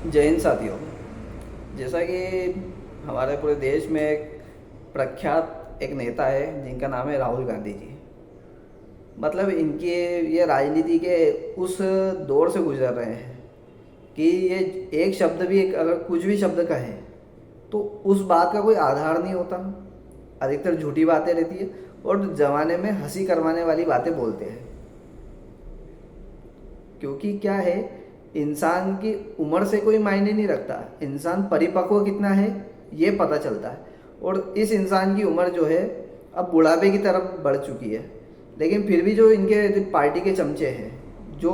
जय हिंद साथियों। जैसा कि हमारे पूरे देश में एक प्रख्यात एक नेता है जिनका नाम है राहुल गांधी जी। मतलब इनके ये राजनीति के उस दौर से गुजर रहे हैं कि ये एक शब्द भी एक अगर कुछ भी शब्द कहें तो उस बात का कोई आधार नहीं होता। अधिकतर झूठी बातें रहती है और ज़माने में हंसी करवाने वाली बातें बोलते हैं। क्योंकि क्या है, इंसान की उम्र से कोई मायने नहीं रखता, इंसान परिपक्व कितना है ये पता चलता है। और इस इंसान की उम्र जो है अब बुढ़ापे की तरफ बढ़ चुकी है। लेकिन फिर भी जो इनके पार्टी के चमचे हैं जो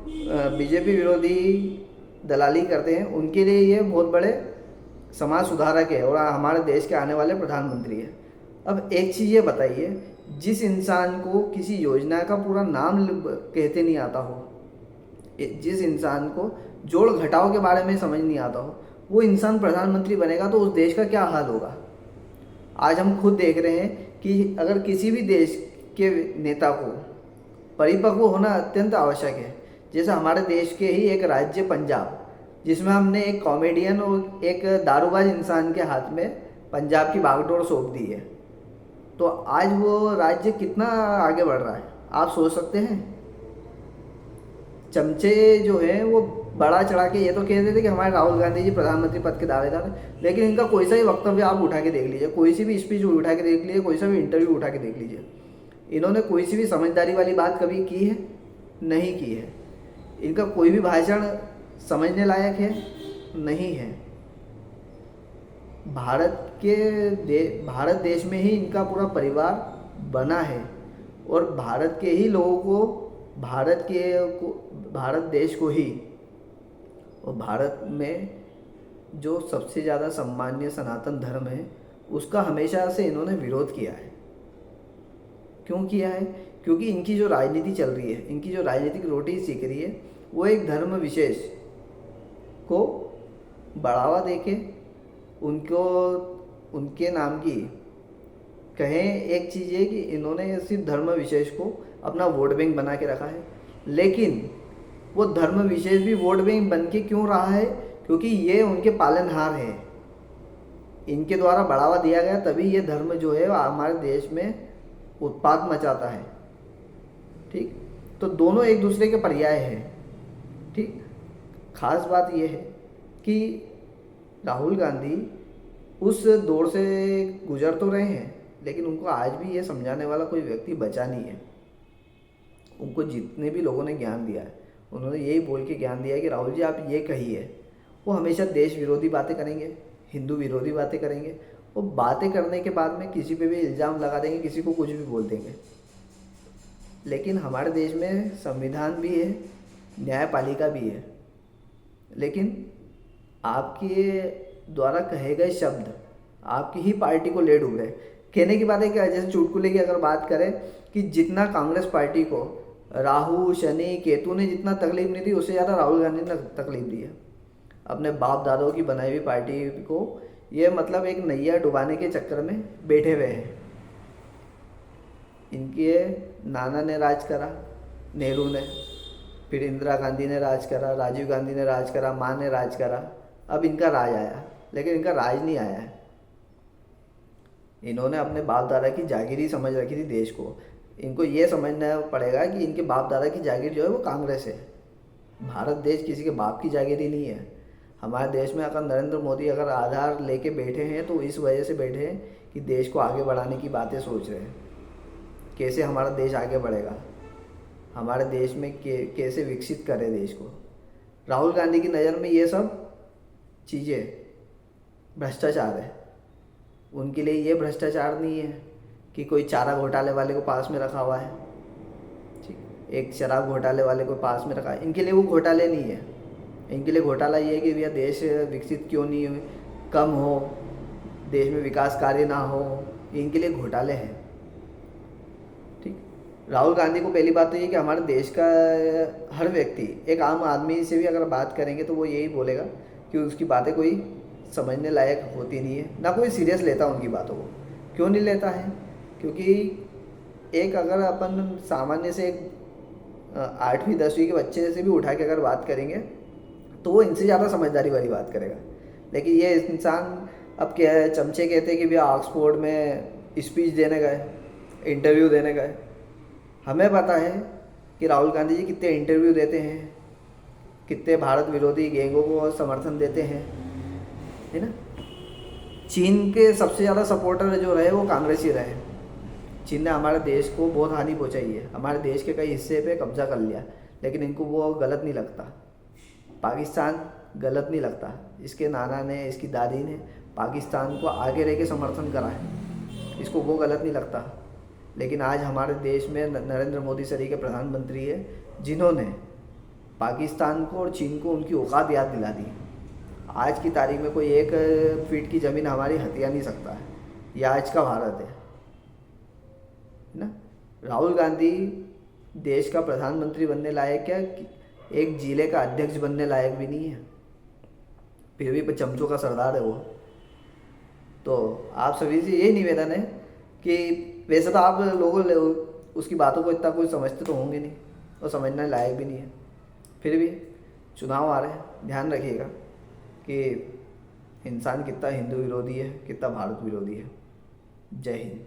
बीजेपी विरोधी दलाली करते हैं उनके लिए ये बहुत बड़े समाज सुधारक है और हमारे देश के आने वाले प्रधानमंत्री है। अब एक चीज़ ये बताइए, जिस इंसान को किसी योजना का पूरा नाम कहते नहीं आता हो, जिस इंसान को जोड़ घटाव के बारे में समझ नहीं आता हो, वो इंसान प्रधानमंत्री बनेगा तो उस देश का क्या हाल होगा। आज हम खुद देख रहे हैं कि अगर किसी भी देश के नेता को परिपक्व होना अत्यंत आवश्यक है। जैसे हमारे देश के ही एक राज्य पंजाब, जिसमें हमने एक कॉमेडियन और एक दारूबाज इंसान के हाथ में पंजाब की बागडोर सौंप दी है, तो आज वो राज्य कितना आगे बढ़ रहा है आप सोच सकते हैं। चमचे जो हैं वो बड़ा चढ़ा के ये तो कह रहे थे कि हमारे राहुल गांधी जी प्रधानमंत्री पद के दावेदार हैं, लेकिन इनका कोई सा भी वक्तव्य आप उठा के देख लीजिए, कोई सी भी स्पीच उठा के देख लीजिए, कोई सा भी इंटरव्यू उठा के देख लीजिए, इन्होंने कोई सी भी समझदारी वाली बात कभी की है? नहीं की है। इनका कोई भी भाषण समझने लायक है? नहीं है। भारत देश में ही इनका पूरा परिवार बना है और भारत के ही लोगों को भारत देश को ही और भारत में जो सबसे ज़्यादा सम्मान्य सनातन धर्म है उसका हमेशा से इन्होंने विरोध किया है। क्यों किया है? क्योंकि इनकी जो राजनीति चल रही है, इनकी जो राजनीतिक रोटी सीख रही है, वो एक धर्म विशेष को बढ़ावा देके उनको उनके नाम की कहें। एक चीज़ है कि इन्होंने सिर्फ धर्म विशेष को अपना वोट बैंक बना के रखा है, लेकिन वो धर्म विशेष भी वोट बैंक बन के क्यों रहा है? क्योंकि ये उनके पालनहार है, इनके द्वारा बढ़ावा दिया गया, तभी ये धर्म जो है हमारे देश में उत्पात मचाता है। ठीक, तो दोनों एक दूसरे के पर्याय हैं। ठीक, खास बात यह है कि राहुल गांधी उस दौर से गुजर तो रहे हैं, लेकिन उनको आज भी ये समझाने वाला कोई व्यक्ति बचा नहीं है। उनको जितने भी लोगों ने ज्ञान दिया है उन्होंने यही बोल के ज्ञान दिया है कि राहुल जी आप ये कहिए। वो हमेशा देश विरोधी बातें करेंगे, हिंदू विरोधी बातें करेंगे, वो बातें करने के बाद में किसी पे भी इल्ज़ाम लगा देंगे, किसी को कुछ भी बोल देंगे। लेकिन हमारे देश में संविधान भी है, न्यायपालिका भी है, लेकिन आपके द्वारा कहे गए शब्द आपकी ही पार्टी को ले डूब रहे। कहने की बात है क्या, जैसे चुटकुले की अगर बात करें कि जितना कांग्रेस पार्टी को राहु शनि केतु ने जितना तकलीफ नहीं दी, उससे ज़्यादा राहुल गांधी ने तकलीफ दी है अपने बाप दादों की बनाई हुई पार्टी को। ये मतलब एक नैया डुबाने के चक्कर में बैठे हुए हैं। इनके नाना ने राज करा, नेहरू ने, फिर इंदिरा गांधी ने राज करा, राजीव गांधी ने राज करा, माँ ने राज करा, अब इनका राज आया, लेकिन इनका राज नहीं आया है। इन्होंने अपने बाप दादा की जागीरी समझ रखी थी देश को। इनको ये समझना पड़ेगा कि इनके बाप दादा की जागीर जो है वो कांग्रेस है। भारत देश किसी के बाप की जागीरी नहीं है। हमारे देश में अगर नरेंद्र मोदी अगर आधार लेके बैठे हैं तो इस वजह से बैठे हैं कि देश को आगे बढ़ाने की बातें सोच रहे हैं, कैसे हमारा देश आगे बढ़ेगा, हमारे देश में कैसे विकसित करें देश को। राहुल गांधी की नज़र में ये सब चीज़ें भ्रष्टाचार है। उनके लिए ये भ्रष्टाचार नहीं है कि कोई चारा घोटाले वाले को पास में रखा हुआ है, ठीक, एक शराब घोटाले वाले को पास में रखा है, इनके लिए वो घोटाले नहीं है। इनके लिए घोटाला ये है कि भैया देश विकसित क्यों नहीं कम हो, देश में विकास कार्य ना हो, इनके लिए घोटाले हैं। ठीक, राहुल गांधी को पहली बात तो ये कि हमारे देश का हर व्यक्ति, एक आम आदमी से भी अगर बात करेंगे तो वो यही बोलेगा कि उसकी बातें कोई समझने लायक होती नहीं है, ना कोई सीरियस लेता उनकी बातों को। क्यों नहीं लेता है? क्योंकि एक अगर अपन सामान्य से एक 8वीं 10वीं के बच्चे से भी उठा के अगर बात करेंगे तो वो इनसे ज़्यादा समझदारी वाली बात करेगा। लेकिन ये इंसान अब क्या है, चमचे कहते हैं कि भैया ऑक्सफोर्ड में स्पीच देने गए, इंटरव्यू देने गए। हमें पता है कि राहुल गांधी जी कितने इंटरव्यू देते हैं, कितने भारत विरोधी गैंगों को समर्थन देते हैं, है ना। चीन के सबसे ज़्यादा सपोर्टर जो रहे वो कांग्रेसी रहे। चीन ने हमारे देश को बहुत हानि पहुंचाई है, हमारे देश के कई हिस्से पे कब्जा कर लिया, लेकिन इनको वो गलत नहीं लगता। पाकिस्तान गलत नहीं लगता, इसके नाना ने, इसकी दादी ने पाकिस्तान को आगे रह के समर्थन करा है, इसको वो गलत नहीं लगता। लेकिन आज हमारे देश में नरेंद्र मोदी सरी के प्रधानमंत्री है, जिन्होंने पाकिस्तान को और चीन को उनकी औकात याद दिला दी। आज की तारीख में कोई 1 फीट की ज़मीन हमारी हथिया नहीं सकता है, यह आज का भारत है ना। राहुल गांधी देश का प्रधानमंत्री बनने लायक क्या, एक जिले का अध्यक्ष बनने लायक भी नहीं है, फिर भी चमचों का सरदार है वो। तो आप सभी से यही निवेदन है कि वैसे तो आप लोगों उसकी बातों को इतना कुछ समझते तो होंगे नहीं और समझने लायक भी नहीं है, फिर भी चुनाव आ रहे हैं, ध्यान रखिएगा कि इंसान कितना हिंदू विरोधी है, कितना भारत विरोधी है। जय हिंद।